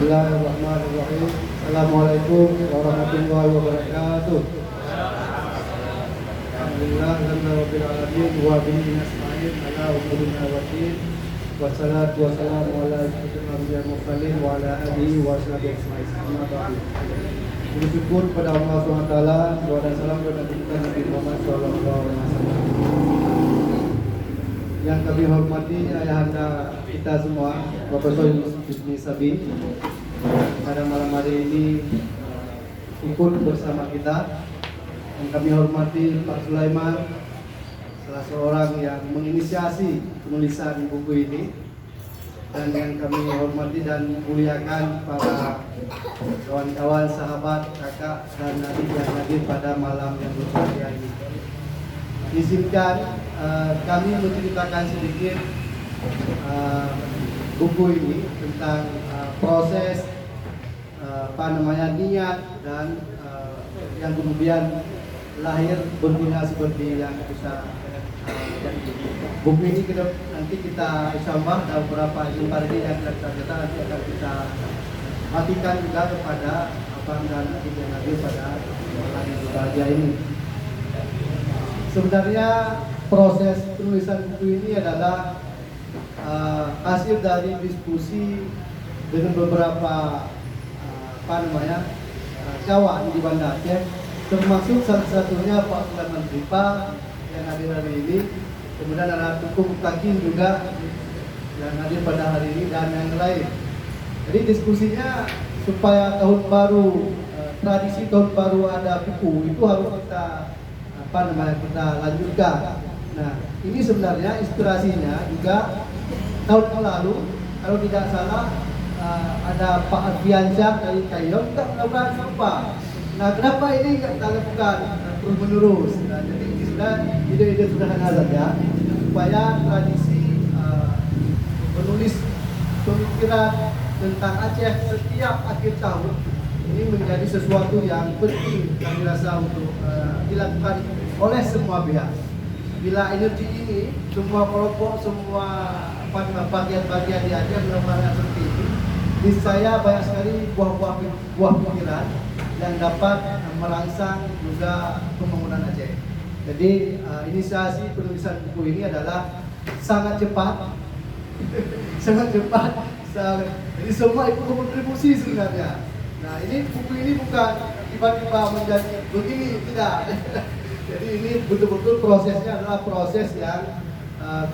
Bismillahirrahmanirrahim. Assalamualaikum warahmatullahi wabarakatuh. Alhamdulillah rabbil alamin wa bihi nasta'in ala umurina waddin. Wassalatu wassalamu ala asyrofil anbiya'i wal mursalin wa ala alihi wa sahbihi ajma'in. Amma ba'du. Bersyukur pada Allah SWT, doa dan salam kepada Nabi Muhammad SAW. Yang kami hormati ayahanda kita semua, Profesor Yusni Sabin, pada malam hari ini ikut bersama kita. Yang kami hormati Pak Sulaiman, salah seorang yang menginisiasi penulisan buku ini. Dan yang kami hormati dan muliakan para kawan-kawan, sahabat, kakak, dan adik yang hadir pada malam yang berbahagia ini. Izinkan kami menceritakan sedikit buku ini tentang proses niat dan yang kemudian lahir berbina seperti yang kita buku ini nanti kita insyaallah dalam beberapa lembar ini yang kita cetak nanti akan kita matikan juga kepada abang dan adik yang hadir pada malam yang berbahagia ini. Sebenarnya proses penulisan buku ini adalah hasil dari diskusi dengan beberapa kawan di Banda Aceh, termasuk salah satunya Pak Sulaiman Ripa yang hadir hari ini, kemudian ada Tukum Takin juga yang hadir pada hari ini dan yang lain. Jadi diskusinya supaya tahun baru, tradisi tahun baru ada buku itu harus kita kita lanjutkan. Nah, ini sebenarnya inspirasinya juga tahun yang lalu, kalau tidak salah ada Pak Arfiansyah dari Kayon kita melakukan sampah. Nah, kenapa ini kita lakukan terus menerus? Nah, jadi ini sudah ide-ide sederhana saja supaya tradisi menulis pemikiran tentang Aceh setiap akhir tahun ini menjadi sesuatu yang penting kami rasa untuk dilakukan oleh semua pihak. Bila energi ini semua kelompok, semua bagian-bagian di Aceh melakukan seperti ini, di saya banyak sekali buah pikiran yang dapat merangsang juga pembangunan Aceh. Jadi inisiasi penulisan buku ini adalah sangat cepat, jadi semua ikut kontribusi sebenarnya. Nah, ini buku ini bukan tiba-tiba menjadi begini, tidak. Jadi ini betul-betul prosesnya adalah proses yang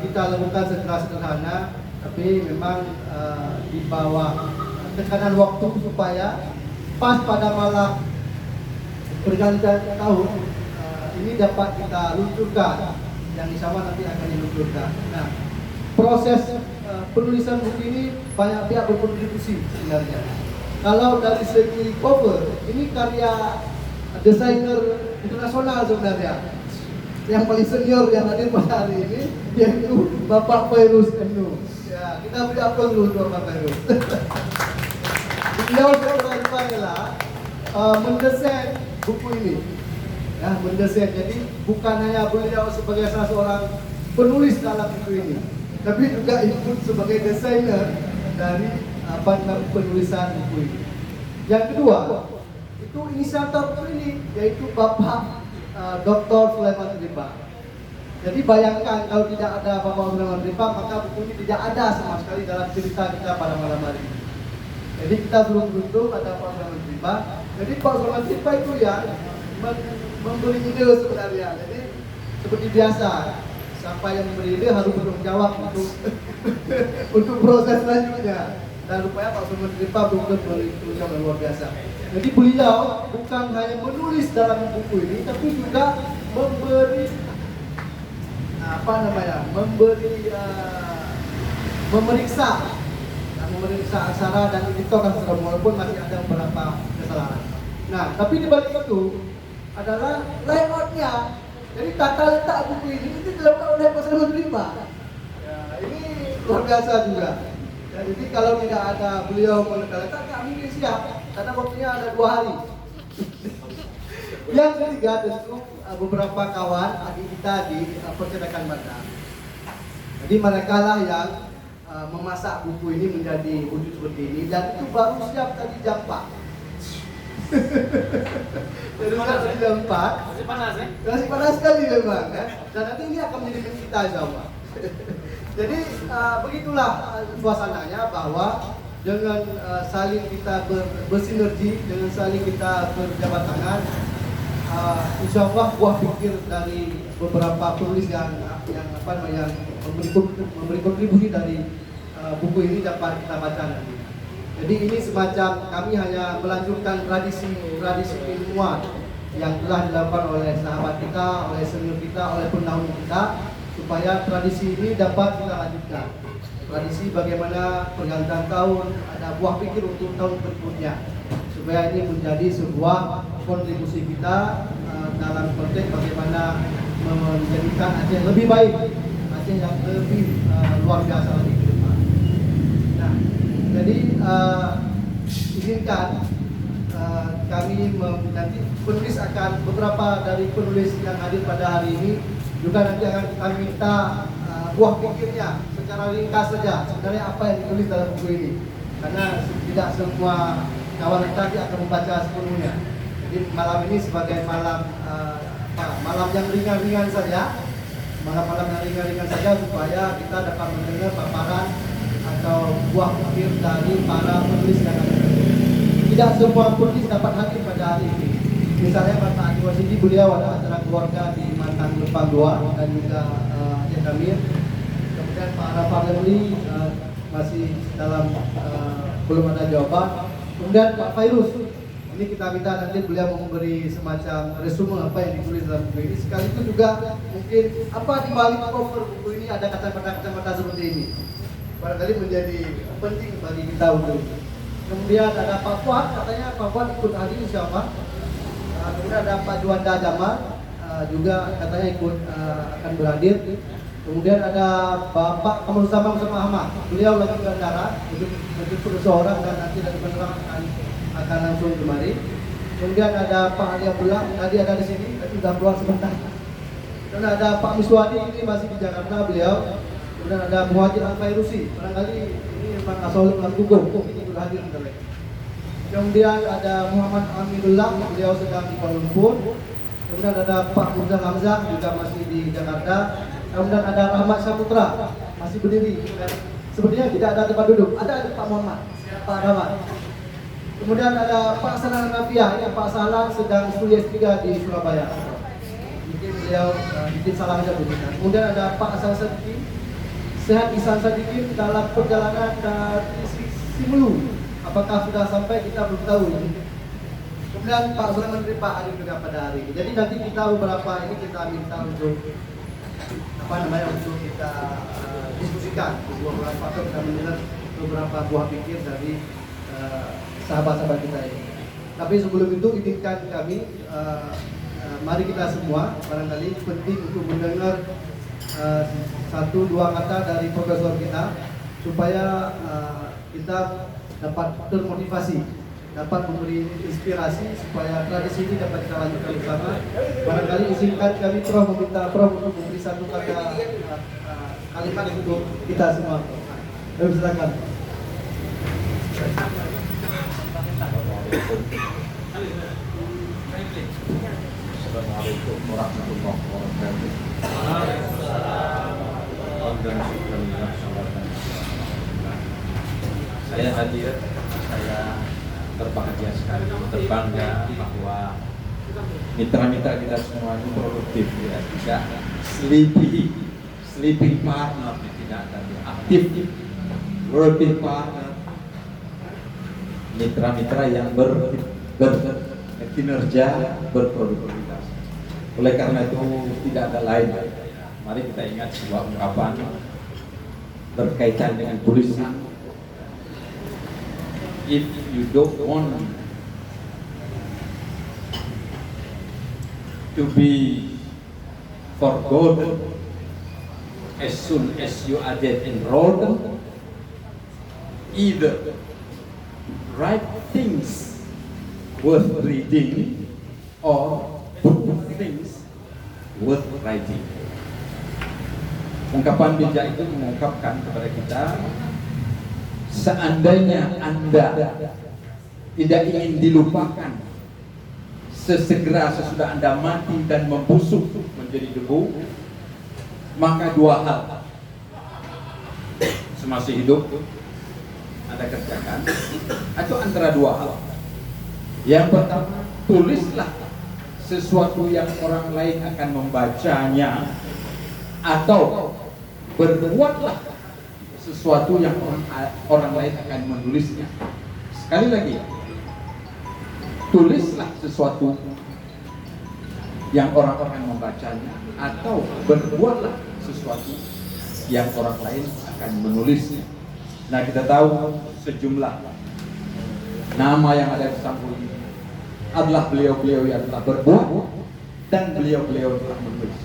kita lakukan secara sederhana, tapi memang di bawah tekanan waktu supaya pas pada malam pergantian tahun ini dapat kita luncurkan, yang insya nanti akan diluncurkan. Nah, proses penulisan buku ini banyak pihak berkontribusi sebenarnya. Kalau dari segi cover, ini karya desainer internasional sebenarnya. Yang paling senior yang hadir pada hari ini yaitu Bapak Fairuz Enu. Ya, kita beri aplaus dulu untuk Bapak Fairuz. Beliau sebenarnya mendesain buku ini. Ya, mendesain. Jadi bukan hanya beliau sebagai salah seorang penulis dalam buku ini, tapi juga ikut sebagai desainer dari penulisan buku ini. Yang kedua, itu inisiator buku ini yaitu Bapak Dr. Sulaiman Ripa. Jadi bayangkan kalau tidak ada Bapak Sulaiman Ripa, maka buku ini tidak ada sama sekali dalam cerita kita pada malam hari ini. Jadi kita belum beruntung ada Pak Sulaiman Ripa. Jadi Pak Sulaiman Ripa itu yang memberi ide sebenarnya. Jadi seperti biasa, siapa yang memberi ide harus bertanggung jawab untuk proses selanjutnya. Dan rupanya Pak Sulaiman Ripa betul-betul yang luar biasa. Jadi beliau bukan hanya menulis dalam buku ini, tapi juga memberi memeriksa aksara dan editor kan walaupun masih ada beberapa kesalahan. Nah, tapi di balik itu adalah layoutnya. Jadi tata letak buku ini itu dilakukan oleh Pak Sulaiman Ripa. Ya, ini luar biasa juga. Ya, jadi kalau tidak ada beliau menetapkan, kami mungkin siap karena waktunya ada 2 hari. Yang ketiga tentu beberapa kawan adik kita di percetakan Banda. Jadi mereka lah yang memasak buku ini menjadi wujud seperti ini, dan itu baru siap tadi jam 4. Jadi tadi jam 4. Masih panas ya? Masih panas sekali memang ya. Dan nanti ini akan menjadi milik kita insyaallah. Jadi begitulah suasananya, bahwa dengan saling kita bersinergi, dengan saling kita berjabat tangan, insya Allah buah pikir dari beberapa penulis yang memberi kontribusi dari buku ini dapat kita baca nanti. Jadi ini semacam kami hanya melanjutkan tradisi ilmuwan yang telah dilakukan oleh sahabat kita, oleh senior kita, oleh pendahulu kita, supaya tradisi ini dapat kita lanjutkan. Tradisi bagaimana pergantian tahun, ada buah pikir untuk tahun berikutnya, supaya ini menjadi sebuah kontribusi kita dalam konteks bagaimana menjadikan Aceh lebih baik, Aceh yang lebih luar biasa lagi ke depan. Nah, jadi izinkan kami nanti penulis akan, beberapa dari penulis yang hadir pada hari ini juga nanti akan kami minta buah pikirnya secara ringkas saja, sebenarnya apa yang ditulis dalam buku ini, karena tidak semua kawan tadi akan membaca sepenuhnya. Jadi malam ini sebagai malam yang ringan-ringan saja, malam yang ringan-ringan saja, supaya kita dapat mendengar paparan atau buah pikir dari para penulis yang ada. Tidak semua penulis dapat hadir pada hari ini. Misalnya Bapak Adi Wasidi, beliau ada acara keluarga di Mantan Lempang 2 dan juga Aceh Kamir. Kemudian Pak Rafa Lemli masih dalam belum ada jawaban. Kemudian Pak Fairuz, ini kita minta nanti beliau memberi semacam resume apa yang ditulis dalam buku ini. Sekaligus juga mungkin apa di balik cover buku ini ada kacamata-kacamata seperti ini. Barangkali menjadi penting bagi kita untuk. Kemudian ada Pak Fuad, katanya Pak Fuad ikut hadir insyaallah. Kemudian ada Pak Juanda Jamal juga katanya ikut akan berhadir. Kemudian ada Bapak Kamal Zaman bersama Ahmad, beliau lagi ke bandara untuk seorang dan nanti dari bandara akan langsung kemari. Kemudian ada Pak Ali Abdullah, tadi ada di sini, tapi sudah keluar sebentar. Dan ada Pak Miswadi, ini masih di Jakarta beliau. Kemudian ada Muhajir Al-Fairusi, barangkali ini memang asal Mas Gugung, ini sudah hadir bentar lagi. Kemudian ada Muhammad Aminullah, beliau sedang di Kuala Lumpur. Kemudian ada Pak Muzal Hamzah, juga masih di Jakarta. Kemudian ada Rahmat Saputra, masih berdiri. Sepertinya tidak ada tempat duduk. Ada Pak Muhammad, Pak Rahmat. Kemudian ada Pak Salang Nafiah, ya, Pak Salang sedang kuliah S3 di Surabaya. Mungkin beliau bikin salah saja begitu. Kemudian ada Pak Hasan Sadikin, Sehat Ihsan Sadikin dalam perjalanan dari Simelu. Apakah sudah sampai, kita belum tahu. Kemudian Pak Sulaiman Ripa hadir juga pada hari ini. Jadi nanti kita beberapa ini kita minta untuk untuk kita diskusikan beberapa, atau kita mendengar beberapa buah pikir dari sahabat-sahabat kita ini. Tapi sebelum itu izinkan kami, mari kita semua barangkali penting untuk mendengar satu dua kata dari profesor kita, supaya kita dapat termotivasi, dapat memberi inspirasi supaya tradisi ini dapat kita lanjutkan bersama. Barangkali izinkan kami Prof meminta Prof untuk memberi satu kata kalimat untuk kita semua. Silakan. Assalamualaikum warahmatullahi wabarakatuh. Saya hadir, saya terbahagia sekali, terbangga bahwa mitra-mitra kita semua ini produktif, ya, tidak sleeping partner, tidak ada, aktif, working partner, mitra-mitra yang berkinerja, berproduktivitas. Oleh karena itu tidak ada lain. Mari kita ingat sebuah ungkapan berkaitan dengan tulisan. If you don't want to be forgotten as soon as you are dead and rotten, either write things worth reading or put things worth writing. Ungkapan bijak itu mengungkapkan kepada kita, seandainya Anda tidak ingin dilupakan sesegera sesudah Anda mati dan membusuk menjadi debu, maka dua hal semasa hidup Anda kerjakan, atau antara dua hal. Yang pertama, tulislah sesuatu yang orang lain akan membacanya, atau berbuatlah sesuatu yang orang lain akan menulisnya. Sekali lagi, tulislah sesuatu yang orang akan membacanya, atau berbuatlah sesuatu yang orang lain akan menulisnya. Nah, kita tahu sejumlah nama yang ada di sampul ini adalah beliau-beliau yang telah berbuat dan beliau-beliau telah menulis.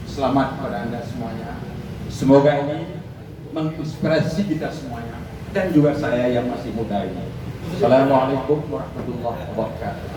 Selamat kepada Anda semuanya. Semoga ini menginspirasi kita semuanya, dan juga saya yang masih muda ini. Assalamualaikum warahmatullahi wabarakatuh.